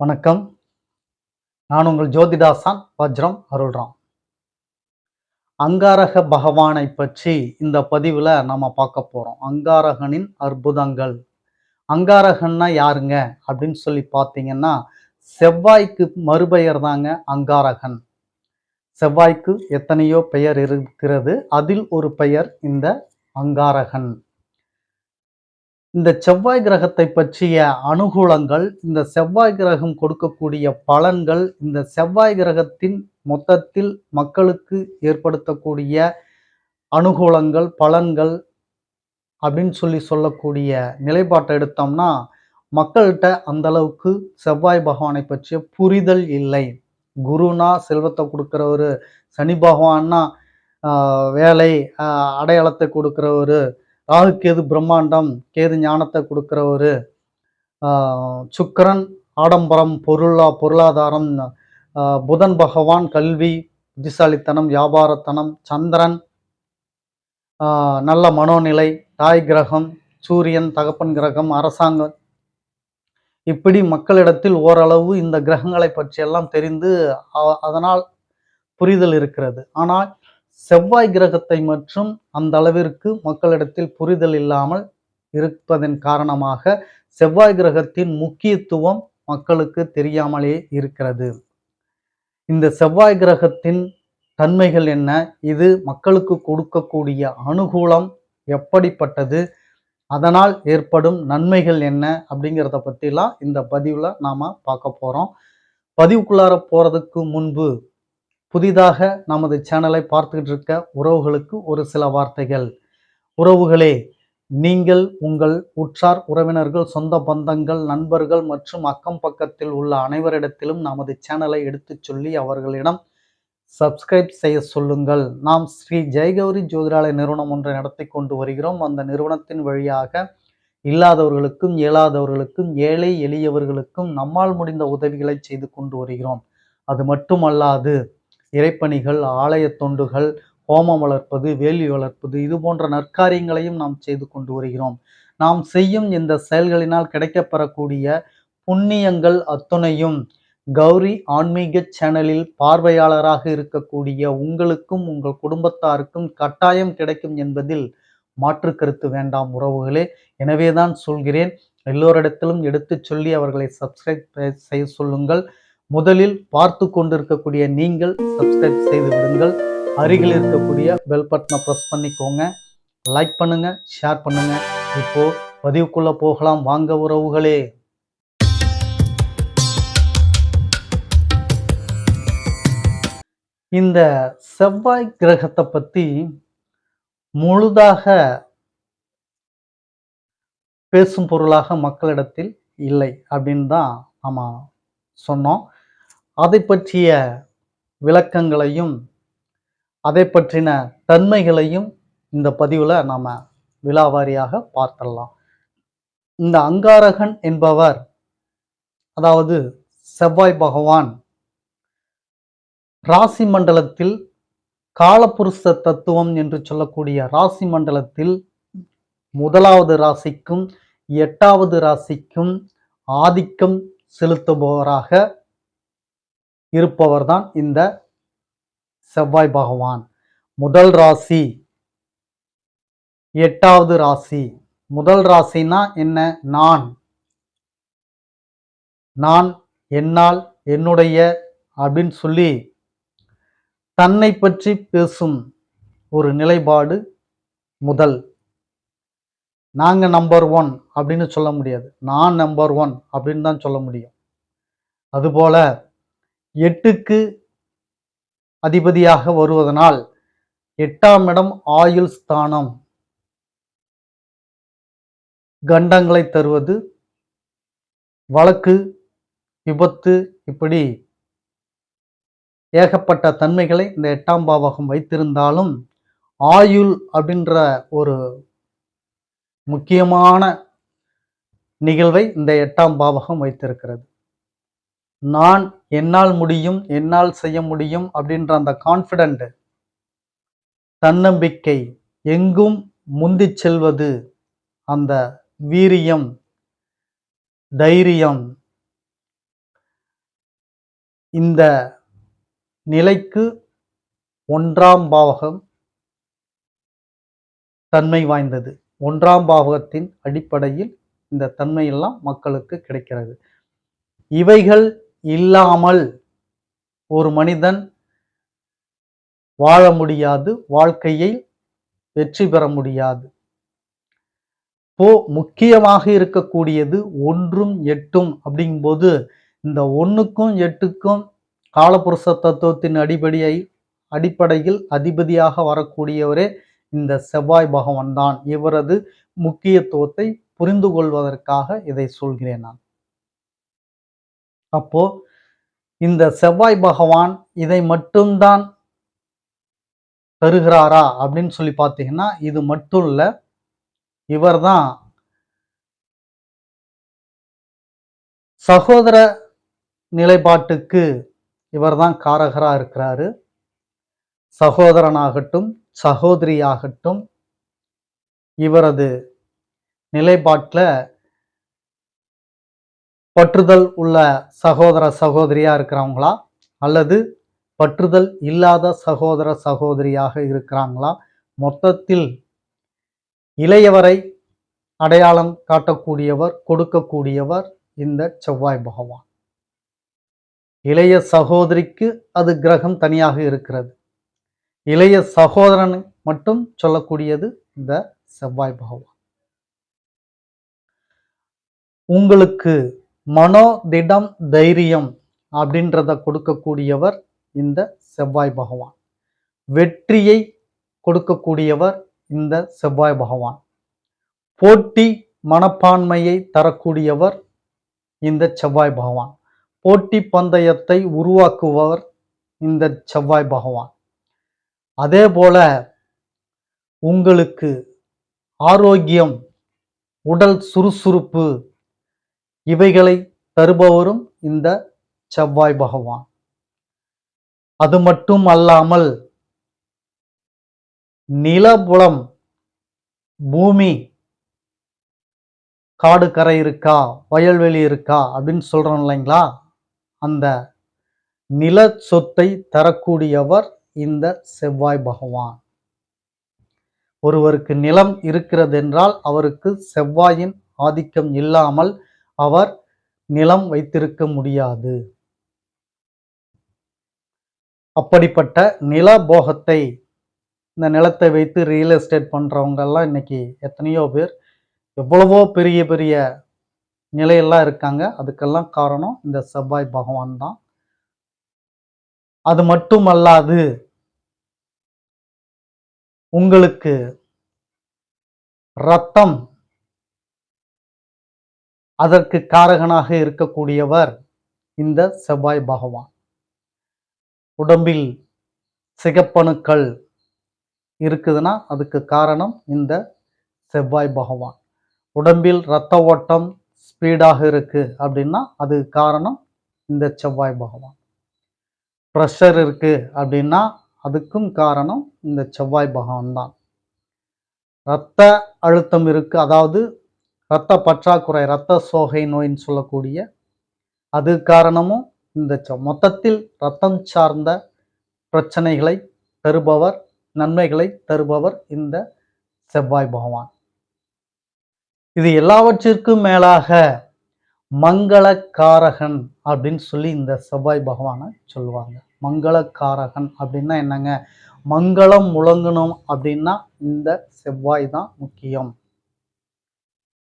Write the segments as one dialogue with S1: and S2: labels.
S1: வணக்கம். நான் உங்கள் ஜோதிடாசான் வஜ்ரம் அருள்ராம். அங்காரக பகவானை பற்றி இந்த பதிவுல நாம பார்க்க போறோம். அங்காரகனின் அற்புதங்கள். அங்காரகன்னா யாருங்க அப்படின்னு சொல்லி பார்த்தீங்கன்னா, செவ்வாய்க்கு மறுபெயர் தாங்க அங்காரகன். செவ்வாய்க்கு எத்தனையோ பெயர் இருக்கிறது. அதில் ஒரு பெயர் இந்த அங்காரகன். இந்த செவ்வாய் கிரகத்தை பற்றிய அனுகூலங்கள், இந்த செவ்வாய் கிரகம் கொடுக்கக்கூடிய பலன்கள், இந்த செவ்வாய் கிரகத்தின் மொத்தத்தில் மக்களுக்கு ஏற்படுத்தக்கூடிய அனுகூலங்கள், பலன்கள் அப்படின்னு சொல்லக்கூடிய நிலைப்பாட்டை எடுத்தோம்னா, மக்கள்கிட்ட அந்த அளவுக்கு செவ்வாய் பகவானை பற்றிய புரிதல் இல்லை. குருனா செல்வத்தை கொடுக்கிறவரு, சனி பகவான்னா வேலை, அடையாளத்தை கொடுக்கிறவரு, ராகு கேது பிரம்மாண்டம், கேது ஞானத்தை கொடுக்கிறவரு, சுக்கிரன் ஆடம்பரம், பொருளாதாரம், புதன் பகவான் கல்வி, புத்திசாலித்தனம், வியாபாரத்தனம், சந்திரன் நல்ல மனோநிலை, தாய் கிரகம், சூரியன் தகப்பன் கிரகம், அரசாங்கம், இப்படி மக்களிடத்தில் ஓரளவு இந்த கிரகங்களை பற்றியெல்லாம் தெரிந்து அதனால் புரிதல் இருக்கிறது. ஆனால் செவ்வாய் கிரகத்தை மற்றும் அந்த அளவிற்கு மக்களிடத்தில் புரிதல் இல்லாமல் இருப்பதன் காரணமாக செவ்வாய் கிரகத்தின் முக்கியத்துவம் மக்களுக்கு தெரியாமலே இருக்கிறது. இந்த செவ்வாய் கிரகத்தின் தன்மைகள் என்ன, இது மக்களுக்கு கொடுக்கக்கூடிய அனுகூலம் எப்படிப்பட்டது, அதனால் ஏற்படும் நன்மைகள் என்ன அப்படிங்கிறத பற்றிலாம் இந்த பதிவில் நாம் பார்க்க போகிறோம். பதிவுக்குள்ளார போகிறதுக்கு முன்பு புதிதாக நமது சேனலை பார்த்துக்கிட்டு இருக்க உறவுகளுக்கு ஒரு சில வார்த்தைகள். உறவுகளே, நீங்கள் உங்கள் உற்றார் உறவினர்கள், சொந்த பந்தங்கள், நண்பர்கள் மற்றும் அக்கம் பக்கத்தில் உள்ள அனைவரிடத்திலும் நமது சேனலை எடுத்துச் சொல்லி அவர்களிடம் சப்ஸ்கிரைப் செய்ய சொல்லுங்கள். நாம் ஸ்ரீ ஜெயகௌரி ஜோதிடாலய நிறுவனம் ஒன்றை நடத்தி கொண்டு வருகிறோம். அந்த நிறுவனத்தின் வழியாக இல்லாதவர்களுக்கும் இயலாதவர்களுக்கும் ஏழை எளியவர்களுக்கும் நம்மால் முடிந்த உதவிகளை செய்து கொண்டு வருகிறோம். அது மட்டுமல்லாது இறைப்பணிகள், ஆலய தொண்டுகள், ஹோமம் வளர்ப்பது, வேலி வளர்ப்பது, இது போன்ற நற்காரியங்களையும் நாம் செய்து கொண்டு வருகிறோம். நாம் செய்யும் இந்த செயல்களினால் கிடைக்கப்பெறக்கூடிய புண்ணியங்கள் அத்துணையும் கௌரி ஆன்மீக சேனலில் பார்வையாளராக இருக்கக்கூடிய உங்களுக்கும் உங்கள் குடும்பத்தாருக்கும் கட்டாயம் கிடைக்கும் என்பதில் மாற்று கருத்து வேண்டாம் உறவுகளே. எனவேதான் சொல்கிறேன், எல்லோரிடத்திலும் எடுத்து சொல்லி அவர்களை சப்ஸ்கிரைப் செய்ய சொல்லுங்கள். முதலில் பார்த்து கொண்டிருக்கக்கூடிய நீங்கள் சப்ஸ்கிரைப் செய்து விடுங்கள். அருகில் இருக்கக்கூடிய பெல் பட்டனை ப்ரெஸ் பண்ணிக்கோங்க. லைக் பண்ணுங்க, ஷேர் பண்ணுங்க. இப்போ பதிவுக்குள்ள போகலாம் வாங்க உறவுகளே. இந்த செவ்வாய் கிரகத்தை பத்தி முழுதாக பேசும் பொருளாக மக்களிடத்தில் இல்லை அப்படின்னு தான் நம்ம சொன்னோம். அதை பற்றிய விளக்கங்களையும் அதை பற்றின தன்மைகளையும் இந்த பதிவில் நாம் விலாவாரியாக பார்த்துடலாம். இந்த அங்காரகன் என்பவர், அதாவது செவ்வாய் பகவான், ராசி மண்டலத்தில் காலபுருஷ தத்துவம் என்று சொல்லக்கூடிய ராசி மண்டலத்தில் முதலாவது ராசிக்கும் 8வது ராசிக்கும் ஆதிக்கம் செலுத்துபவராக இருப்பவர்தான் இந்த செவ்வாய் பகவான். முதல் ராசி, 8வது ராசி. முதல் ராசினா என்ன? நான், என்னால், என்னுடைய அப்படின்னு சொல்லி தன்னை பற்றி பேசும் ஒரு நிலைப்பாடு முதல். நாங்க நம்பர் 1 அப்படின்னு சொல்ல முடியாது, நான் நம்பர் 1 அப்படின்னு தான் சொல்ல முடியும். அதுபோல 8க்கு அதிபதியாக வருவதனால் 8ஆம் இடம் ஆயுள் ஸ்தானம், கண்டங்களை தருவது, வழக்கு, விபத்து, இப்படி ஏகப்பட்ட தன்மைகளை இந்த 8ஆம் பாவகம் வைத்திருந்தாலும் ஆயுள் அப்படின்ற ஒரு முக்கியமான நிகழ்வை இந்த 8ஆம் பாவகம் வைத்திருக்கிறது. நான், என்னால் முடியும், என்னால் செய்ய முடியும் அப்படின்ற அந்த கான்ஃபிடென்ட், தன்னம்பிக்கை, எங்கும் முந்தி செல்வது, அந்த வீரியம், தைரியம், இந்த நிலைக்கு 1ஆம் பாவகம் தன்மை வாய்ந்தது. 1ஆம் பாவகத்தின் அடிப்படையில் இந்த தன்மையெல்லாம் மக்களுக்கு கிடைக்கிறது. இவைகள் இல்லாமல் ஒரு மனிதன் வாழ முடியாது, வாழ்க்கையை வெற்றி பெற முடியாது. இப்போ முக்கியமாக இருக்கக்கூடியது 1ம் 8ம் அப்படிங்கும்போது, இந்த 1க்கும் 8க்கும் காலபுருஷ தத்துவத்தின் அடிப்படையில் அதிபதியாக வரக்கூடியவரே இந்த செவ்வாய் பகவான் தான். இவரது முக்கியத்துவத்தை புரிந்து கொள்வதற்காக இதை சொல்கிறேன் நான். அப்போ இந்த செவ்வாய் பகவான் இதை மட்டும்தான் தருகிறாரா அப்படின்னு சொல்லி பார்த்தீங்கன்னா, இது மட்டும் இல்ல. இவர்தான் சகோதர நிலைப்பாட்டுக்கு இவர்தான் காரகரா இருக்கிறாரு. சகோதரனாகட்டும், சகோதரியாகட்டும், இவரது நிலைப்பாட்டுல பற்றுதல் உள்ள சகோதர சகோதரியா இருக்கிறவங்களா, அல்லது பற்றுதல் இல்லாத சகோதர சகோதரியாக இருக்கிறாங்களா, மொத்தத்தில் இளையவரை அடையாளம் காட்டக்கூடியவர், கொடுக்கக்கூடியவர் இந்த செவ்வாய் பகவான். இளைய சகோதரிக்கு அது கிரகம் தனியாக இருக்கிறது. இளைய சகோதரன் மட்டும் சொல்லக்கூடியது இந்த செவ்வாய் பகவான். உங்களுக்கு மனோ திடம் தைரியம் அப்படின்றத கொடுக்கக்கூடியவர் இந்த செவ்வாய் பகவான். வெற்றியை கொடுக்கக்கூடியவர் இந்த செவ்வாய் பகவான். போட்டி மனப்பான்மையை தரக்கூடியவர் இந்த செவ்வாய் பகவான். போட்டி பந்தயத்தை உருவாக்குபவர் இந்த செவ்வாய் பகவான். அதே போல உங்களுக்கு ஆரோக்கியம், உடல் சுறுசுறுப்பு இவைகளை தருபவரும் இந்த செவ்வாய் பகவான். அது மட்டும் அல்லாமல் நிலபுலம், பூமி, காடு கரை இருக்கா, வயல்வெளி இருக்கா அப்படின்னு சொல்றோம் இல்லைங்களா, அந்த நில சொத்தை தரக்கூடியவர் இந்த செவ்வாய் பகவான். ஒருவருக்கு நிலம் இருக்கிறது என்றால் அவருக்கு செவ்வாயின் ஆதிக்கம் இல்லாமல் அவர் நிலம் வைத்திருக்க முடியாது. அப்படிப்பட்ட நில போகத்தை, இந்த நிலத்தை வைத்து ரியல் எஸ்டேட் பண்றவங்க எல்லாம் இன்னைக்கு எத்தனையோ பேர் எவ்வளவோ பெரிய பெரிய நிலையெல்லாம் இருக்காங்க. அதுக்கெல்லாம் காரணம் இந்த செவ்வாய் பகவான் தான். அது மட்டுமல்லாது உங்களுக்கு ரத்தம், அதற்கு காரகனாக இருக்கக்கூடியவர் இந்த செவ்வாய் பகவான். உடம்பில் சிகப்பணுக்கள் இருக்குதுன்னா அதுக்கு காரணம் இந்த செவ்வாய் பகவான். உடம்பில் இரத்த ஓட்டம் ஸ்பீடாக இருக்கு அப்படின்னா அது காரணம் இந்த செவ்வாய் பகவான். ப்ரெஷர் இருக்கு அப்படின்னா அதுக்கும் காரணம் இந்த செவ்வாய் பகவான் தான். இரத்த அழுத்தம் இருக்கு, அதாவது இரத்த பற்றாக்குறை, இரத்த சோகை நோயின்னு சொல்லக்கூடிய அது காரணமும் இந்த மொத்தத்தில் இரத்தம் சார்ந்த பிரச்சனைகளை தருபவர், நன்மைகளை தருபவர் இந்த செவ்வாய் பகவான். இது எல்லாவற்றிற்கும் மேலாக மங்களக்காரகன் அப்படின்னு சொல்லி இந்த செவ்வாய் பகவானை சொல்லுவாங்க. மங்களக்காரகன் அப்படின்னா என்னங்க? மங்களம் முழங்கணும் அப்படின்னா இந்த செவ்வாய் தான் முக்கியம்.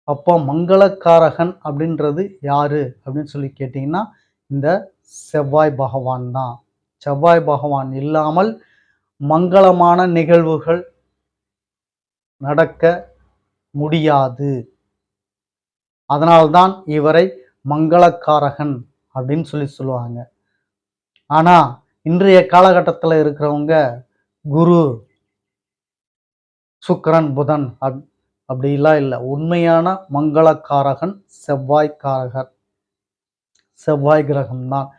S1: அப்போ மங்களக்காரகன் அப்படின்றது யாரு அப்படின்னு சொல்லி கேட்டீங்கன்னா இந்த செவ்வாய் பகவான் தான். செவ்வாய் பகவான் இல்லாமல் மங்களமான நிகழ்வுகள் நடக்க முடியாது. அதனால்தான் இவரை மங்களக்காரகன் அப்படின்னு சொல்லி சொல்லுவாங்க. ஆனா இன்றைய காலகட்டத்தில் இருக்கிறவங்க குரு, சுக்கிரன், புதன் அப்படிலாம் இல்லை. உண்மையான மங்களக்காரகன் செவ்வாய்க்காரகர், செவ்வாய் கிரகம்தான்.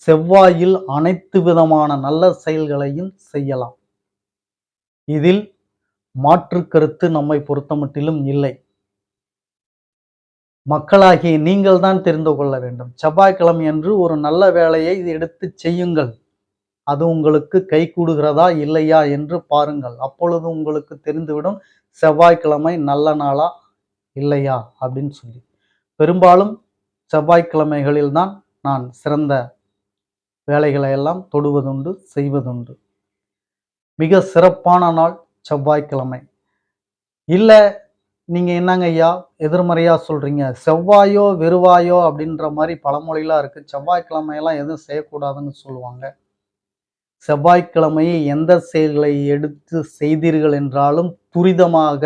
S1: செவ்வாயில் அனைத்து விதமான நல்ல செயல்களையும் செய்யலாம். இதில் மாற்று கருத்து நம்மை பொறுத்தமட்டிலும் இல்லை. மக்களாகிய நீங்கள் தான் தெரிந்து கொள்ள வேண்டும். செவ்வாய்க்கிழமை அன்று ஒரு நல்ல வேலையை எடுத்து செய்யுங்கள். அது உங்களுக்கு கைகூடுகிறதா இல்லையா என்று பாருங்கள். அப்பொழுது உங்களுக்கு தெரிந்துவிடும் செவ்வாய்க்கிழமை நல்ல நாளா இல்லையா அப்படின்னு சொல்லி. பெரும்பாலும் செவ்வாய்க்கிழமைகளில் தான் நான் சிறந்த வேலைகளை எல்லாம் தொடுவதுண்டு, செய்வதுண்டு. மிக சிறப்பான நாள் செவ்வாய்க்கிழமை. இல்ல நீங்க என்னங்க ஐயா எதிர்மறையா சொல்றீங்க? செவ்வாயோ, வெறுவாயோ அப்படின்ற மாரி பழமொழிலாம் இருக்கு. செவ்வாய்க்கிழமையெல்லாம் எதுவும் செய்யக்கூடாதுன்னு சொல்லுவாங்க. செவ்வாய்க்கிழமையை எந்த செயல்களை எடுத்து செய்தீர்கள் என்றாலும் துரிதமாக,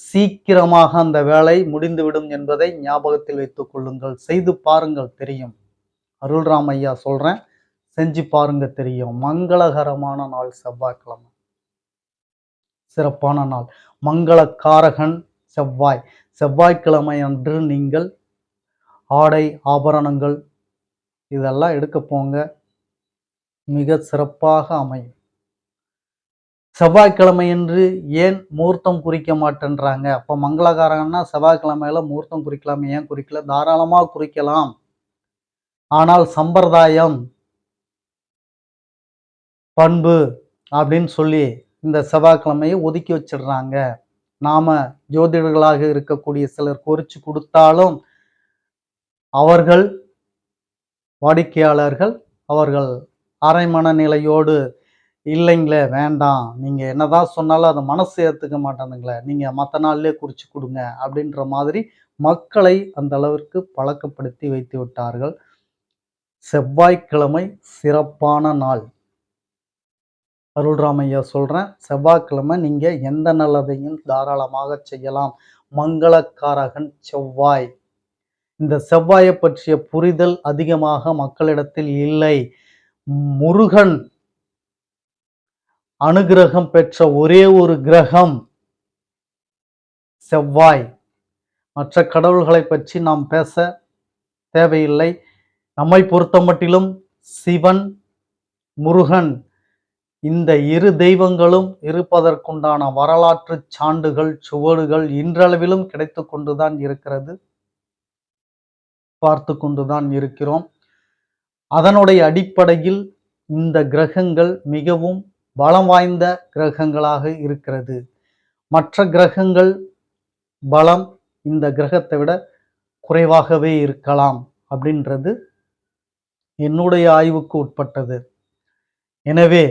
S1: சீக்கிரமாக அந்த வேலை முடிந்துவிடும் என்பதை ஞாபகத்தில் வைத்துக் கொள்ளுங்கள். செய்து பாருங்கள் தெரியும். அருள்ராம் ஐயா சொல்றேன். செஞ்சு பாருங்க தெரியும். மங்களகரமான நாள் செவ்வாய்க்கிழமை. சிறப்பான நாள். மங்களகாரகன் செவ்வாய். செவ்வாய்க்கிழமை அன்று நீங்கள் ஆடை, ஆபரணங்கள் இதெல்லாம் எடுக்க போங்க. மிக சிறப்பாக அமையும். செவ்வாய்க்கிழமையன்று ஏன் முகூர்த்தம் குறிக்க மாட்டேன்றாங்க? அப்ப மங்களகாரகன்னா செவ்வாய்க்கிழமையில முகூர்த்தம் குறிக்கலாமே, ஏன் குறிக்கல? தாராளமா குறிக்கலாம். ஆனால் சம்பிரதாயம், பண்பு அப்படின்னு சொல்லி இந்த செவ்வாய்க்கிழமையை ஒதுக்கி வச்சிடுறாங்க. நாம ஜோதிடர்களாக இருக்கக்கூடிய சிலர் குறிச்சு கொடுத்தாலும் அவர்கள் வாடிக்கையாளர்கள் அவர்கள் அரை மனநிலையோடு இல்லைங்களே வேண்டாம், நீங்க என்னதான் சொன்னாலும் அதை மனசு ஏத்துக்க மாட்டானுங்களே, நீங்க மற்ற நாள்லயே குறிச்சு கொடுங்க அப்படின்ற மாதிரி மக்களை அந்த அளவிற்கு பழக்கப்படுத்தி வைத்து விட்டார்கள். செவ்வாய்க்கிழமை சிறப்பான நாள். அருள்ராமையா சொல்றேன். செவ்வாய்க்கிழமை நீங்க எந்த நல்லதையும் தாராளமாக செய்யலாம். மங்களக்காரகன் செவ்வாய். இந்த செவ்வாயை பற்றிய புரிதல் அதிகமாக மக்களிடத்தில் இல்லை. முருகன் அனுகிரகம் பெற்ற ஒரே ஒரு கிரகம் செவ்வாய். மற்ற கடவுள்களை பற்றி நாம் பேச தேவையில்லை. நம்மை பொறுத்தமட்டிலும் சிவன், முருகன் இந்த இரு தெய்வங்களும் இருப்பதற்குண்டான வரலாற்று சான்றுகள், சுவடுகள் இன்றளவிலும் கிடைத்து கொண்டுதான் இருக்கிறது. பார்த்து கொண்டுதான் இருக்கிறோம். அதனுடைய அடிப்படையில் இந்த கிரகங்கள் மிகவும் பலம் வாய்ந்த கிரகங்களாக இருக்கிறது. மற்ற கிரகங்கள் பலம் இந்த கிரகத்தை விட குறைவாகவே இருக்கலாம் அப்படின்றது என்னுடைய ஆய்வுக்கு உட்பட்டது. எனவே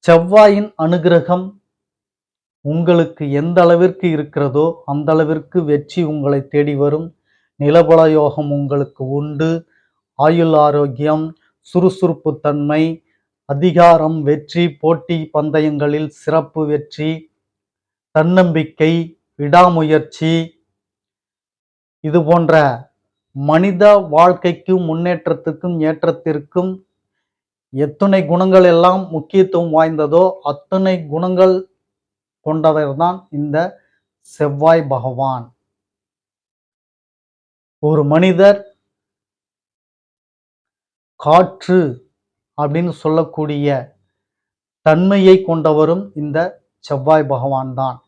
S1: செவ்வாயின் அனுகிரகம் உங்களுக்கு எந்த அளவிற்கு இருக்கிறதோ அந்த அளவிற்கு வெற்றி உங்களை தேடி வரும். நிலபல யோகம் உங்களுக்கு உண்டு. ஆயுள் ஆரோக்கியம், சுறுசுறுப்பு தன்மை, அதிகாரம், வெற்றி, போட்டி பந்தயங்களில் சிறப்பு வெற்றி, தன்னம்பிக்கை, விடாமுயற்சி, இது போன்ற மனித வாழ்க்கைக்கும் முன்னேற்றத்துக்கும் ஏற்றத்திற்கும் எத்துணை குணங்கள் எல்லாம் முக்கியத்துவம் வாய்ந்ததோ அத்தனை குணங்கள் கொண்டவர்தான் இந்த செவ்வாய் பகவான். ஒரு மனிதர் காற்று அப்படின்னு சொல்லக்கூடிய தன்மையை கொண்டவரும் இந்த செவ்வாய் பகவான் தான்.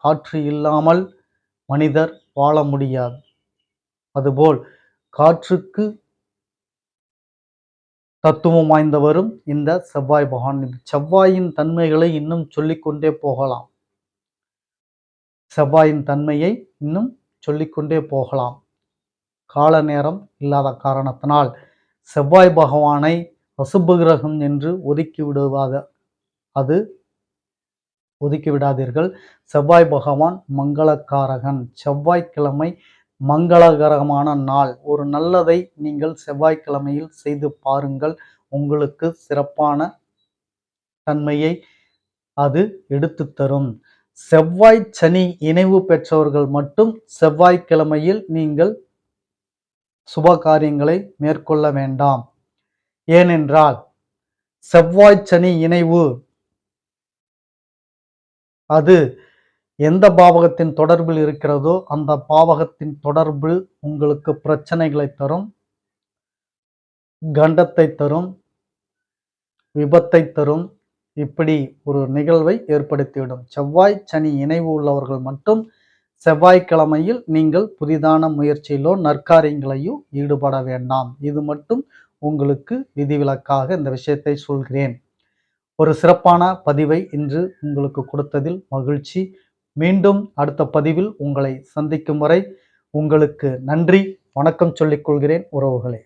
S1: காற்று இல்லாமல் மனிதர் வாழ முடியாது. அதுபோல் காற்றுக்கு தத்துவம் வாய்ந்தவரும் இந்த செவ்வாய் பகவான். செவ்வாயின் தன்மைகளை இன்னும் சொல்லிக்கொண்டே போகலாம். செவ்வாயின் தன்மையை இன்னும் சொல்லிக்கொண்டே போகலாம். கால நேரம் இல்லாத காரணத்தினால் செவ்வாய் பகவானை அசுப கிரகம் என்று ஒதுக்கி விடாதீர்கள். செவ்வாய் பகவான் மங்களகாரகன். செவ்வாய்க்கிழமை மங்களகரமான நாள். ஒரு நல்லதை நீங்கள் செவ்வாய்க்கிழமையில் செய்து பாருங்கள். உங்களுக்கு சிறப்பான தன்மையை அது எடுத்து தரும். செவ்வாய் சனி இணைவு பெற்றவர்கள் மட்டும் செவ்வாய்க்கிழமையில் நீங்கள் சுப காரியங்களை மேற்கொள்ள வேண்டாம். ஏனென்றால் செவ்வாய் சனி இணைவு அது எந்த பாவகத்தின் தொடர்பில் இருக்கிறதோ அந்த பாவகத்தின் தொடர்பு உங்களுக்கு பிரச்சனைகளை தரும், கண்டத்தை தரும், விபத்தை தரும். இப்படி ஒரு நிகழ்வை ஏற்படுத்திவிடும். செவ்வாய் சனி இணைவு உள்ளவர்கள் மட்டும் செவ்வாய்க்கிழமையில் நீங்கள் புதிதான முயற்சியிலோ நற்காரியங்களையோ ஈடுபட வேண்டாம். இது மட்டும் உங்களுக்கு விதிவிலக்காக இந்த விஷயத்தை சொல்கிறேன். ஒரு சிறப்பான பதிவை இன்று உங்களுக்கு கொடுத்ததில் மகிழ்ச்சி. மீண்டும் அடுத்த பதிவில் உங்களை சந்திக்கும் வரை உங்களுக்கு நன்றி, வணக்கம் சொல்லிக் கொள்கிறேன் உறவுகளே.